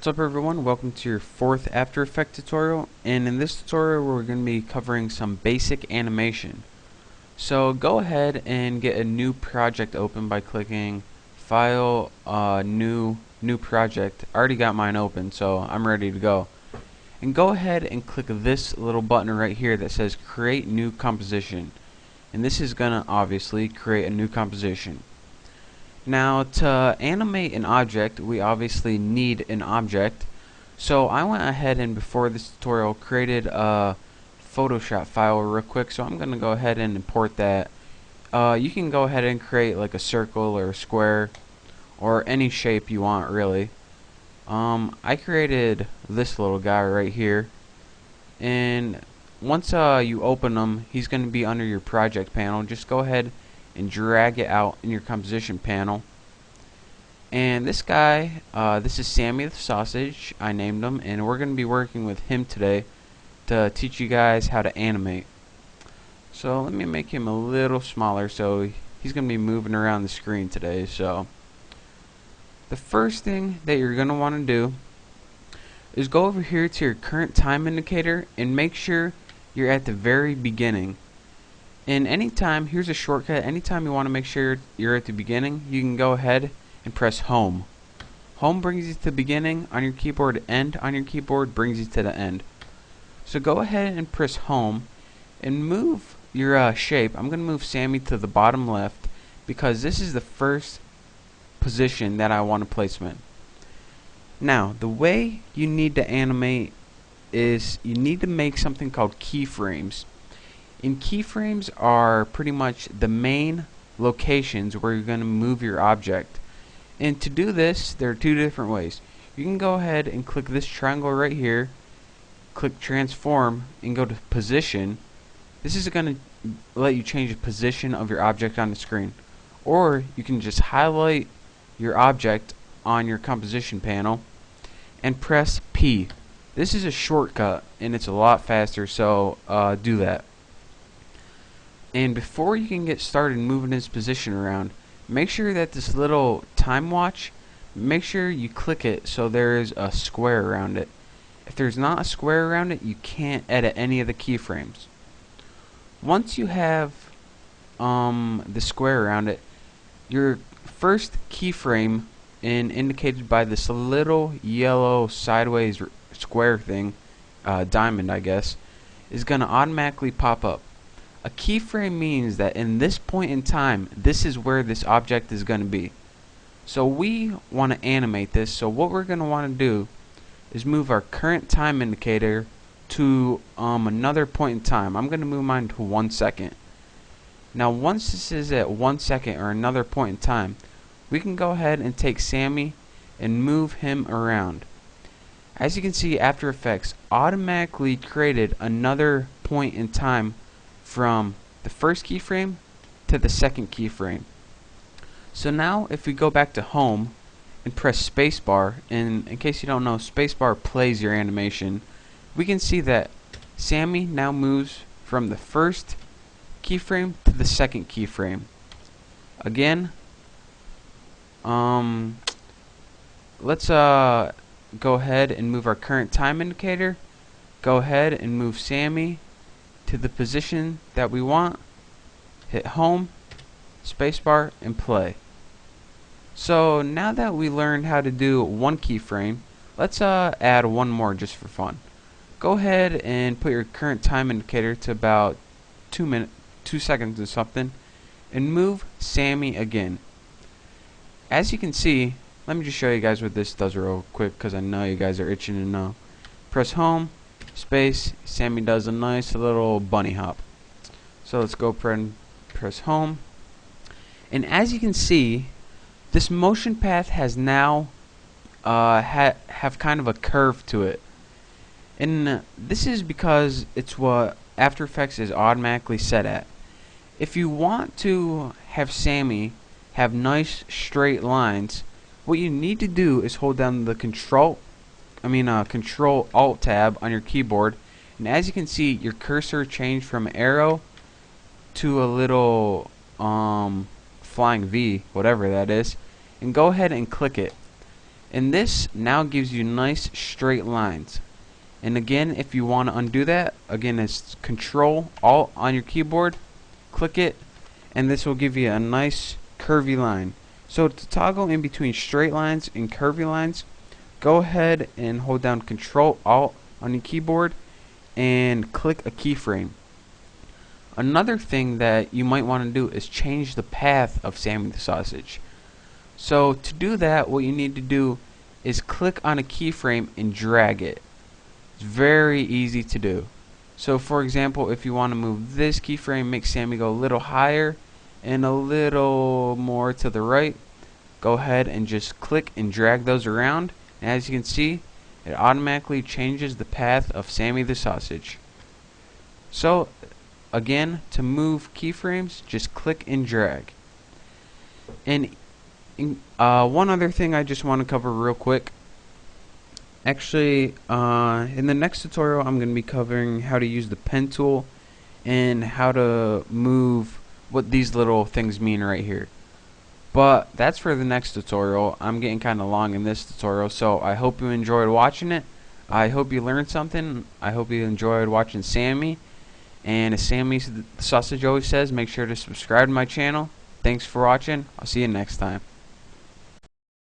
What's up everyone, welcome to your fourth After Effects tutorial, and in this tutorial we're going to be covering some basic animation. So go ahead and get a new project open by clicking File, New Project. I already got mine open, so I'm ready to go. And go ahead and click this little button right here that says Create New Composition. And this is going to obviously create a new composition. Now, to animate an object, we obviously need an object. So I went ahead and before this tutorial created a Photoshop file real quick. So I'm going to go ahead and import that. You can go ahead and create like a circle or a square or any shape you want really. I created this little guy right here. And once you open him, he's going to be under your project panel. Just go ahead and drag it out in your composition panel. And this guy, this is Sammy the Sausage, I named him, and we're going to be working with him today to teach you guys how to animate. So let me make him a little smaller, so he's going to be moving around the screen today. So the first thing that you're going to want to do is go over here to your current time indicator and make sure you're at the very beginning. And anytime, here's a shortcut, anytime you want to make sure you're at the beginning, you can go ahead and press home. Home brings you to the beginning on your keyboard, end on your keyboard brings you to the end. So go ahead and press home and move your shape. I'm going to move Sammy to the bottom left because this is the first position that I want to place him in. Now, the way you need to animate is you need to make something called keyframes. And keyframes are pretty much the main locations where you're going to move your object. And to do this, there are two different ways. You can go ahead and click this triangle right here, click transform, and go to position. This is going to let you change the position of your object on the screen. Or you can just highlight your object on your composition panel and press P. This is a shortcut and it's a lot faster, so do that. And before you can get started moving his position around, make sure that this little time watch, make sure you click it so there is a square around it. If there's not a square around it, you can't edit any of the keyframes. Once you have the square around it, your first keyframe, indicated by this little yellow sideways square thing, diamond I guess, is going to automatically pop up. A keyframe means that in this point in time, this is where this object is going to be. So we want to animate this, so what we're going to want to do is move our current time indicator to another point in time. I'm going to move mine to 1 second. Now once this is at 1 second or another point in time, we can go ahead and take Sammy and move him around. As you can see, After Effects automatically created another point in time from the first keyframe to the second keyframe. So now if we go back to home and press spacebar, and in case you don't know, spacebar plays your animation, we can see that Sammy now moves from the first keyframe to the second keyframe. Again, let's go ahead and move our current time indicator. Go ahead and move Sammy to the position that we want, hit home, spacebar, and play. So now that we learned how to do one keyframe, let's add one more just for fun. Go ahead and put your current time indicator to about 2 seconds or something, and move Sammy again. As you can see, let me just show you guys what this does real quick because I know you guys are itching to know. Press home, space, Sammy does a nice little bunny hop. So let's go press home, and as you can see, this motion path has now have kind of a curve to it, and this is because it's what After Effects is automatically set at. If you want to have Sammy have nice straight lines, what you need to do is hold down the Control Alt tab on your keyboard, and as you can see, your cursor changed from arrow to a little flying V, whatever that is, and go ahead and click it. And this now gives you nice straight lines. And again, if you want to undo that, again it's Control Alt on your keyboard, click it, and this will give you a nice curvy line. So to toggle in between straight lines and curvy lines, go ahead and hold down Control Alt on your keyboard and click a keyframe. Another thing that you might want to do is change the path of Sammy the Sausage. So to do that, what you need to do is click on a keyframe and drag it. It's very easy to do. So for example, if you want to move this keyframe, make Sammy go a little higher and a little more to the right, go ahead and just click and drag those around. And as you can see, it automatically changes the path of Sammy the Sausage. So again, to move keyframes, just click and drag. And one other thing I just want to cover real quick. Actually, in the next tutorial, I'm going to be covering how to use the pen tool and how to move what these little things mean right here. But that's for the next tutorial. I'm getting kind of long in this tutorial, so I hope you enjoyed watching it. I hope you learned something. I hope you enjoyed watching Sammy. And as Sammy the Sausage always says, make sure to subscribe to my channel. Thanks for watching. I'll see you next time.